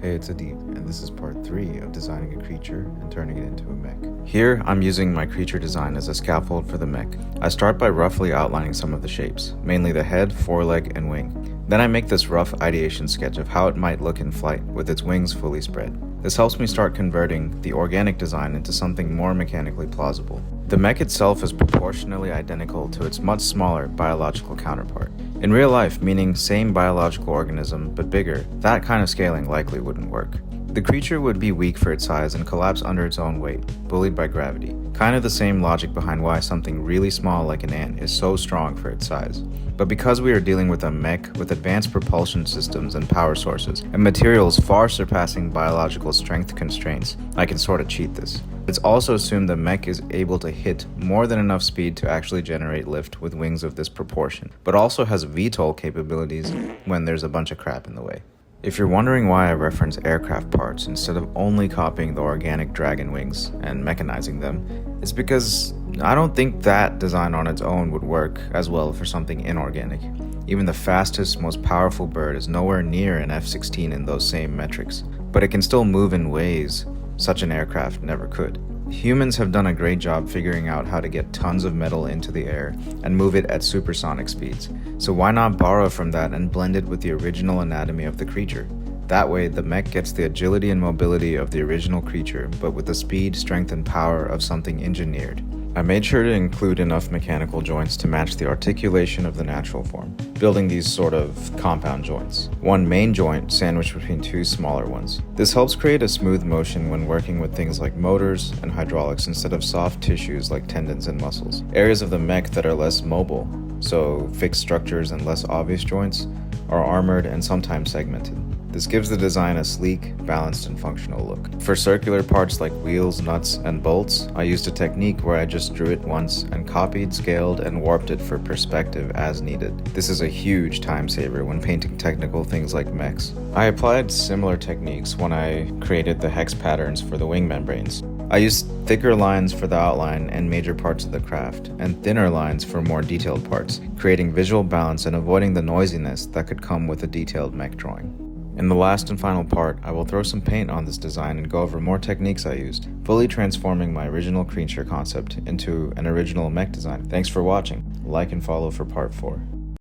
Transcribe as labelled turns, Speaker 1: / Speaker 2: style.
Speaker 1: Hey, it's Adib, and this is part 3 of designing a creature and turning it into a mech. Here, I'm using my creature design as a scaffold for the mech. I start by roughly outlining some of the shapes, mainly the head, foreleg, and wing. Then I make this rough ideation sketch of how it might look in flight, with its wings fully spread. This helps me start converting the organic design into something more mechanically plausible. The mech itself is proportionally identical to its much smaller biological counterpart. In real life, meaning same biological organism but bigger, that kind of scaling likely wouldn't work. The creature would be weak for its size and collapse under its own weight, bullied by gravity. Kind of the same logic behind why something really small like an ant is so strong for its size. But because we are dealing with a mech with advanced propulsion systems and power sources, and materials far surpassing biological strength constraints, I can sort of cheat this. It's also assumed the mech is able to hit more than enough speed to actually generate lift with wings of this proportion, but also has VTOL capabilities when there's a bunch of crap in the way. If you're wondering why I reference aircraft parts instead of only copying the organic dragon wings and mechanizing them, it's because I don't think that design on its own would work as well for something inorganic. Even the fastest, most powerful bird is nowhere near an F-16 in those same metrics, but it can still move in ways such an aircraft never could. Humans have done a great job figuring out how to get tons of metal into the air and move it at supersonic speeds. So why not borrow from that and blend it with the original anatomy of the creature? That way, the mech gets the agility and mobility of the original creature, but with the speed, strength, and power of something engineered. I made sure to include enough mechanical joints to match the articulation of the natural form, building these sort of compound joints. One main joint sandwiched between two smaller ones. This helps create a smooth motion when working with things like motors and hydraulics instead of soft tissues like tendons and muscles. Areas of the mech that are less mobile, so fixed structures and less obvious joints, are armored and sometimes segmented. This gives the design a sleek, balanced, and functional look. For circular parts like wheels, nuts, and bolts, I used a technique where I just drew it once and copied, scaled, and warped it for perspective as needed. This is a huge time saver when painting technical things like mechs. I applied similar techniques when I created the hex patterns for the wing membranes. I used thicker lines for the outline and major parts of the craft, and thinner lines for more detailed parts, creating visual balance and avoiding the noisiness that could come with a detailed mech drawing. In the last and final part, I will throw some paint on this design and go over more techniques I used, fully transforming my original creature concept into an original mech design. Thanks for watching. Like and follow for part 4.